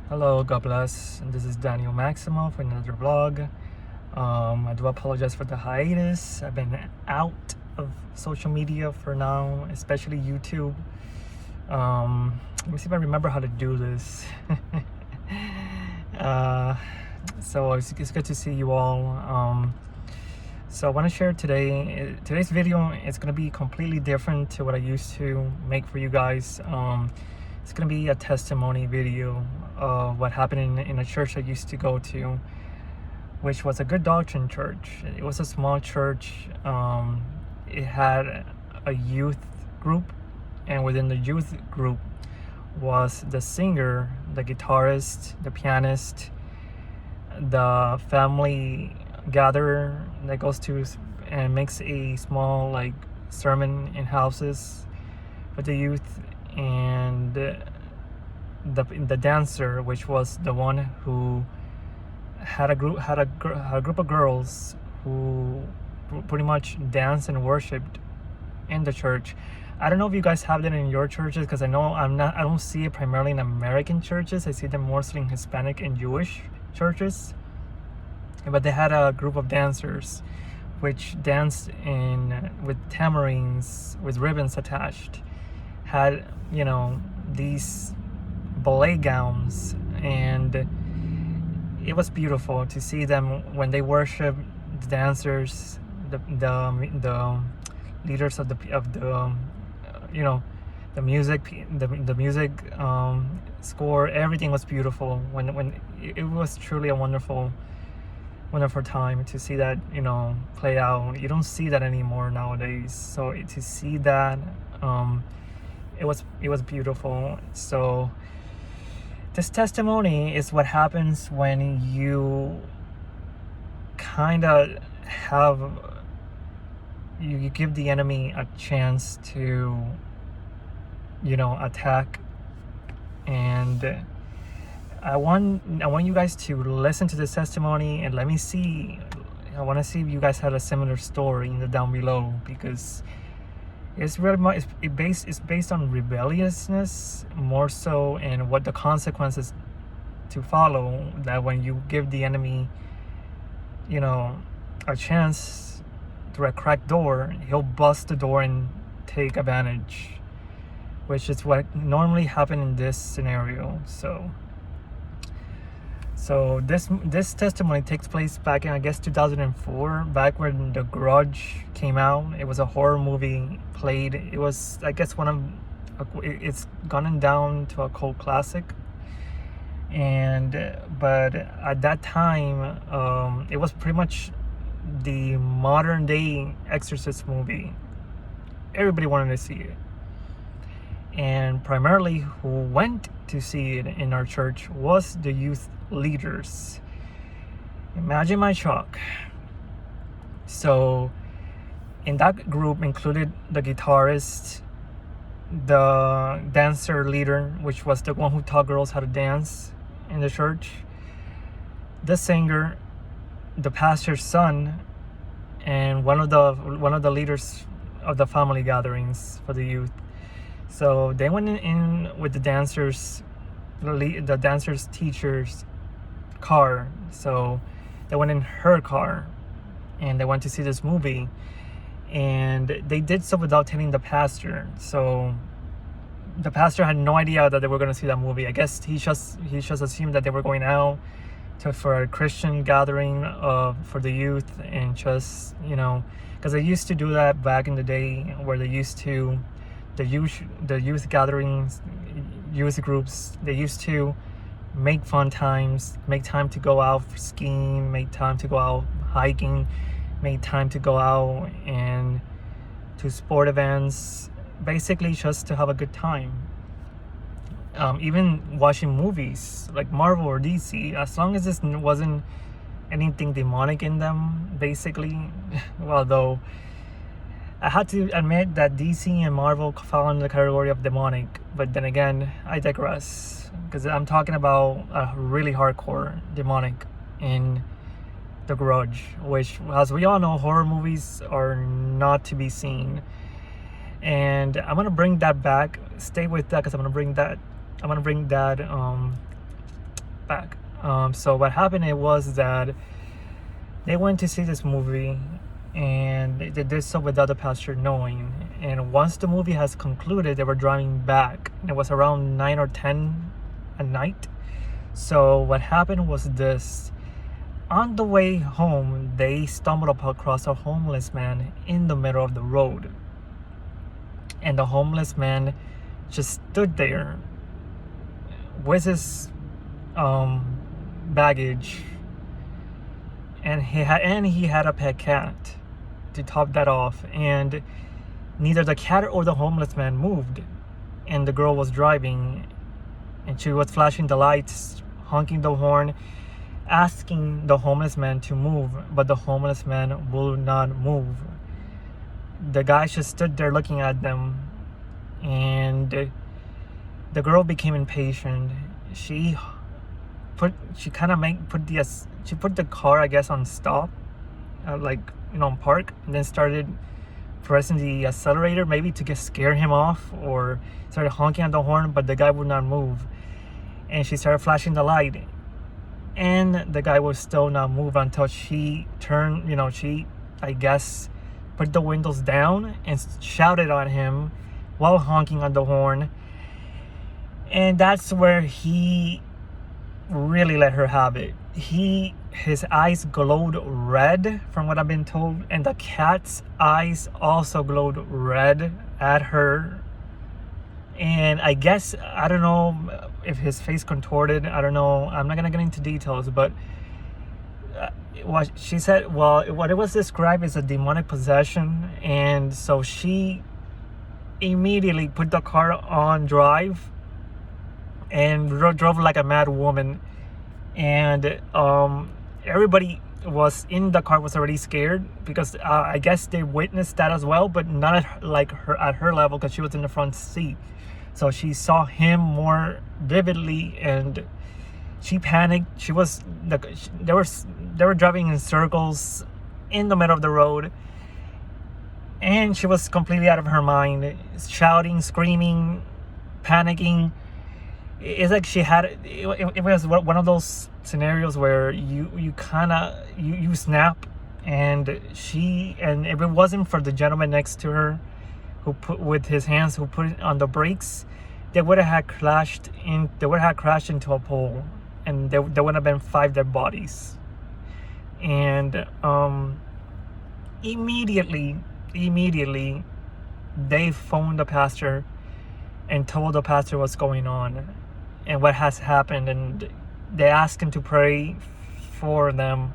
Hello, God bless. And this is Daniel Maximo for another vlog. I do apologize for the hiatus. I've been out of social media for now, especially YouTube. Let me see if I remember how to do this. So it's good to see you all. So I want to share today's video is going to be completely different to what I used to make for you guys. It's going to be a testimony video of what happened in a church I used to go to, which was a good doctrine church. It was a small church. It had a youth group, and within the youth group was the singer, the guitarist, the pianist, the family gatherer that goes to and makes a small sermon in houses for the youth, and the dancer, which was the one who had a group of girls who pretty much danced and worshipped in the church. I don't know if you guys have that in your churches, because I don't see it primarily in American churches. I see them mostly in Hispanic and Jewish churches. But they had a group of dancers which danced with tamarines with ribbons attached, had these ballet gowns, and it was beautiful to see them when they worship. The dancers, the leaders of the the music score, everything was beautiful. When it was truly a wonderful time to see that play out. You don't see that anymore nowadays. So to see that, it was beautiful. So this testimony is what happens when you kind of you give the enemy a chance to attack. And I want you guys to listen to this testimony and let me see. I want to see if you guys had a similar story in the down below, because it's really much it's based on rebelliousness more so, and what the consequences to follow. That when you give the enemy a chance through a cracked door, he'll bust the door and take advantage, which is what normally happened in this scenario. So this testimony takes place back in, I guess, 2004, back when the Grudge came out. It was a horror movie played. It was, I guess, it's gone down to a cult classic. But at that time, it was pretty much the modern day Exorcist movie. Everybody wanted to see it. And primarily who went to see it in our church was the youth leaders. Imagine my shock. So in that group included the guitarist, the dancer leader, which was the one who taught girls how to dance in the church, the singer, the pastor's son, and one of the leaders of the family gatherings for the youth. So they went in with the dancers teacher's car. So they went in her car and they went to see this movie, and they did so without telling the pastor. So the pastor had no idea that they were going to see that movie. I guess he just assumed that they were going out for a Christian gathering for the youth, and just because they used to do that back in the day, where they used to the youth gatherings, youth groups, they used to make fun times, make time to go out for skiing, make time to go out hiking, make time to go out and to sport events, basically just to have a good time. Even watching movies like Marvel or DC, as long as this wasn't anything demonic in them, basically. Well, though I had to admit that DC and Marvel fall in the category of demonic, but then again, I digress, because I'm talking about a really hardcore demonic in The Grudge, which, as we all know, horror movies are not to be seen. And I'm gonna bring that back. Stay with that, because I'm gonna bring that back. So what happened, it was that they went to see this movie, and they did so without the pastor knowing. And once the movie has concluded, they were driving back. And it was around 9 or 10 at night. So what happened was this. On the way home, they stumbled across a homeless man in the middle of the road. And the homeless man just stood there with his baggage, and he had a pet cat to top that off, and neither the cat or the homeless man moved. And the girl was driving, and she was flashing the lights, honking the horn, asking the homeless man to move, but the homeless man would not move. The guy just stood there looking at them, and the girl became impatient. She put the car, I guess, on stop, on park, and then started pressing the accelerator, maybe to scare him off, or started honking on the horn, but the guy would not move. And she started flashing the light, and the guy would still not move until she turned, she, I guess, put the windows down and shouted at him while honking on the horn. And that's where he really let her have it. His eyes glowed red, from what I've been told, and the cat's eyes also glowed red at her. And I guess, I don't know if his face contorted, I don't know, I'm not gonna get into details, but what she said, what it was described as a demonic possession. And so she immediately put the car on drive and drove like a mad woman. And everybody was in the car was already scared, because I guess they witnessed that as well, but not at her level, because she was in the front seat. So she saw him more vividly, and she panicked. They were driving in circles in the middle of the road, and she was completely out of her mind, shouting, screaming, panicking. It's like it was one of those scenarios where you snap, and if it wasn't for the gentleman next to her who put it on the brakes, they would have crashed into a pole, and there would have been 5 dead bodies. And immediately they phoned the pastor and told the pastor what's going on and what has happened, and they asked him to pray for them.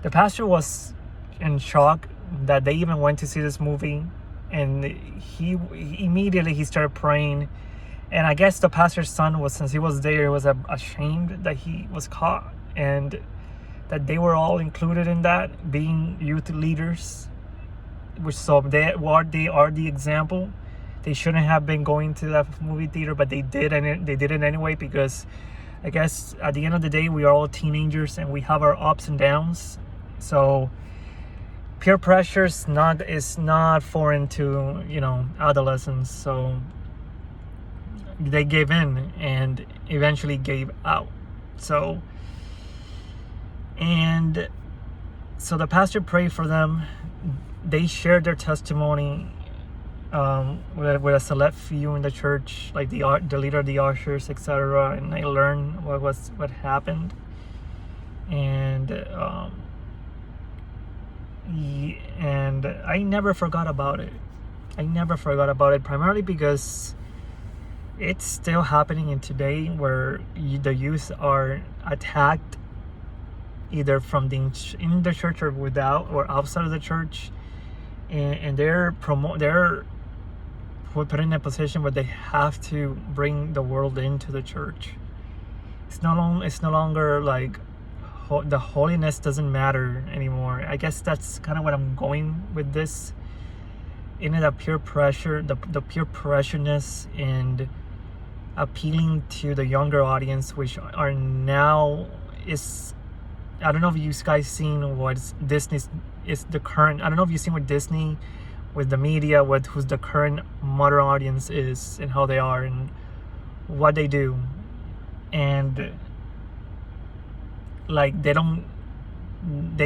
The pastor was in shock that they even went to see this movie, and he immediately started praying. And I guess the pastor's son since he was there, was ashamed that he was caught, and that they were all included in that, being youth leaders, they are the example. They shouldn't have been going to that movie theater, but they did, and they did it anyway, because I guess at the end of the day, we are all teenagers and we have our ups and downs. So peer pressure is not foreign to adolescents. So they gave in and eventually gave out. So the pastor prayed for them. They shared their testimony with a select few in the church, like the leader of the ushers, etc. And I learned what happened. And and I never forgot about it. Primarily because it's still happening in today, where the youth are attacked either from in the church or without, or outside of the church, and they're put in a position where they have to bring the world into the church. It's no longer like the holiness doesn't matter anymore. I guess that's kind of what I'm going with this. In the peer pressure, the peer pressureness, and appealing to the younger audience, which are now is. I don't know if you guys seen what Disney is the current. I don't know if you've seen what Disney, with the media, who's the current modern audience is, and how they are, and what they do. And like they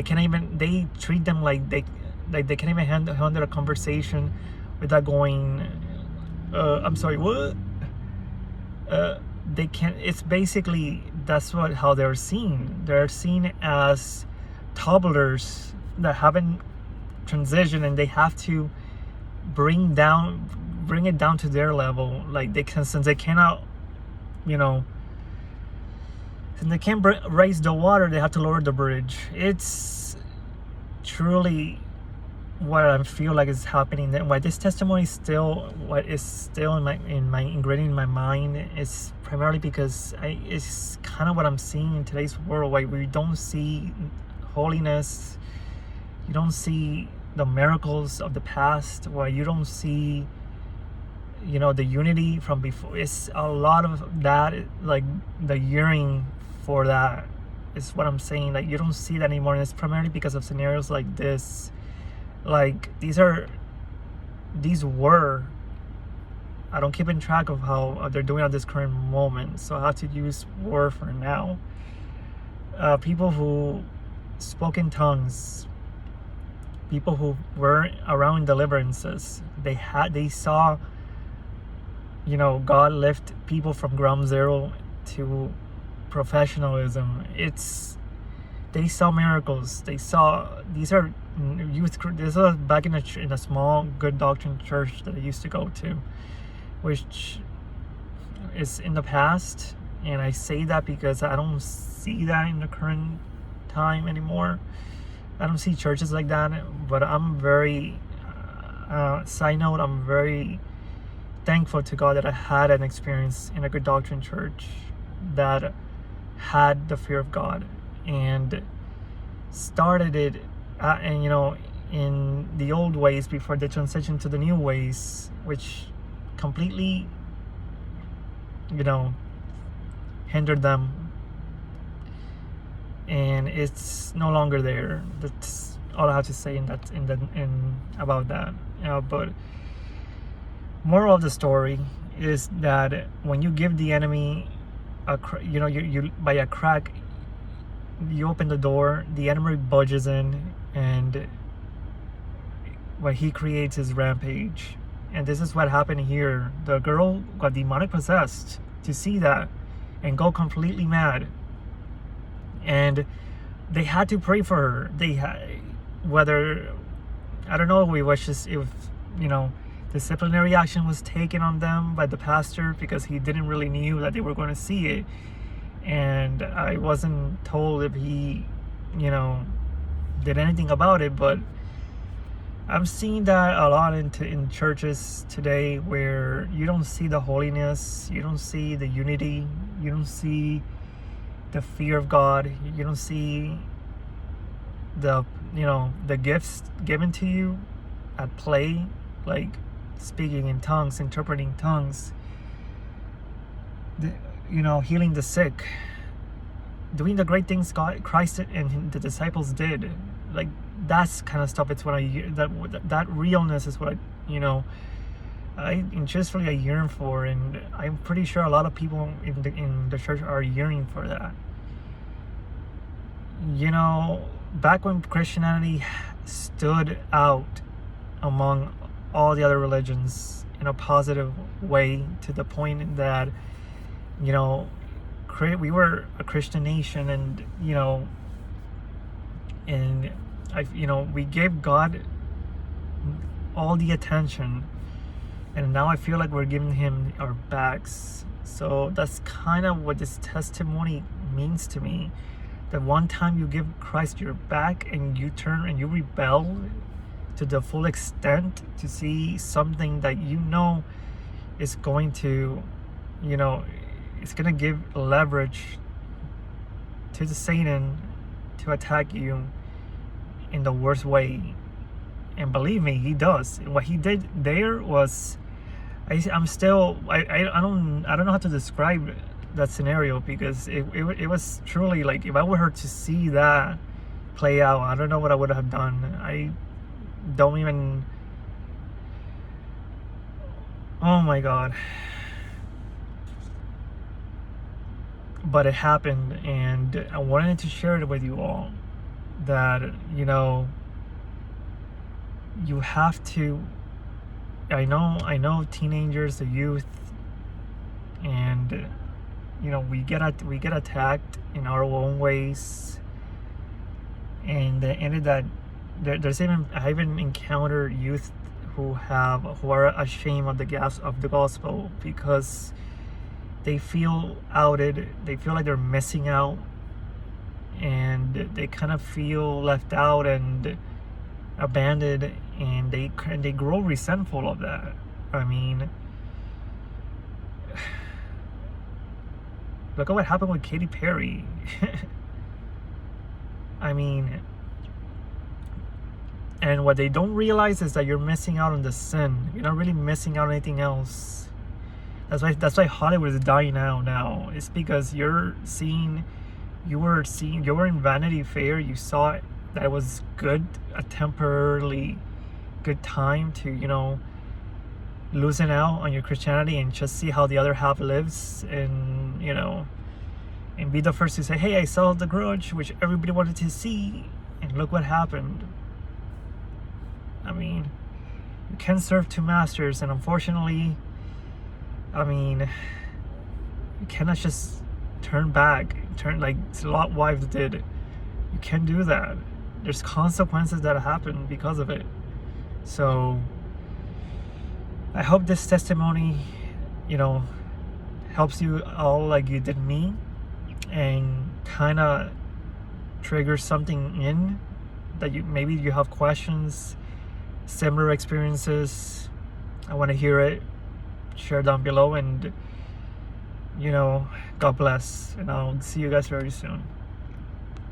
can't even, they treat them like they can't even handle a conversation without going, I'm sorry, what? They can't. It's basically, that's what how they're seen. They're seen as toddlers that haven't transitioned, and they have to bring it down to their level. Like they can, since they cannot, you know, since they can't raise the water, they have to lower the bridge. It's truly what I feel like is happening. That why this testimony is still what is still in my ingrained in my mind is primarily because it's kind of what I'm seeing in today's world, where we don't see holiness, you don't see the miracles of the past, where you don't see, you know, the unity from before. It's a lot of that, like the yearning for that is what I'm saying. Like you don't see that anymore, and it's primarily because of scenarios like this. Like these were, I don't keep in track of how they're doing at this current moment, so I have to use were for now. People who spoke in tongues, people who were around deliverances, they saw, you know, God lift people from ground zero to professionalism. They saw miracles. They saw, these are youth. This was back in a small good doctrine church that I used to go to, which is in the past. And I say that because I don't see that in the current time anymore. I don't see churches like that. But I'm very, side note, I'm very thankful to God that I had an experience in a good doctrine church that had the fear of God, and started it, and you know, in the old ways before they transition to the new ways, which completely, you know, hindered them, and it's no longer there. That's all I have to say in about that. But moral of the story is that when you give the enemy you know, you by a crack, you open the door, the enemy budges in, and when he creates his rampage. And this is what happened here. The girl got demonic possessed to see that and go completely mad, and they had to pray for her. They had, whether, I don't know, we was just, if, you know, disciplinary action was taken on them by the pastor because he didn't really knew that they were going to see it. And I wasn't told if he, you know, did anything about it. But I'm seeing that a lot in churches today, where you don't see the holiness, you don't see the unity, you don't see the fear of God, you don't see the, you know, the gifts given to you at play, like speaking in tongues, interpreting tongues, you know, healing the sick, doing the great things Christ and the disciples did. Like that's kind of stuff. It's what that realness is what I, you know, truthfully I yearn for, and I'm pretty sure a lot of people in the church are yearning for that. You know, back when Christianity stood out among all the other religions in a positive way, to the point that, you know, we were a Christian nation, and you know, and you know, we gave God all the attention, and now I feel like we're giving him our backs. So that's kind of what this testimony means to me, that one time you give Christ your back and you turn and you rebel to the full extent to see something that you know is going to, you know, it's going to give leverage to the Satan to attack you in the worst way. And believe me, he does. What he did there was, I'm still, I don't know how to describe that scenario, because it was truly like, if I were to see that play out, I don't know what I would have done. I don't even, oh my God. but it happened, and I wanted to share it with you all, that you have to. I know teenagers, the youth, and we get attacked in our own ways, and the end of that, I even encountered youth who are ashamed of the gospel because they feel outed, they feel like they're missing out, and they kind of feel left out and abandoned, and they grow resentful of that. I mean, look at what happened with Katy Perry. I mean, and what they don't realize is that you're missing out on the sin. You're not really missing out on anything else. That's why Hollywood is dying out now. It's because you were in Vanity Fair. You saw it, that it was good, a temporarily good time to loosen out on your Christianity and just see how the other half lives, and and be the first to say, hey, I saw The Grudge, which everybody wanted to see, and look what happened. I mean, you can serve two masters, and unfortunately, I mean, you cannot just turn back, like Lot's wife did. You can't do that. There's consequences that happen because of it. So I hope this testimony, helps you all like you did me, and kind of triggers something in that maybe you have questions, similar experiences. I want to hear it. Share down below, and God bless, and I'll see you guys very soon.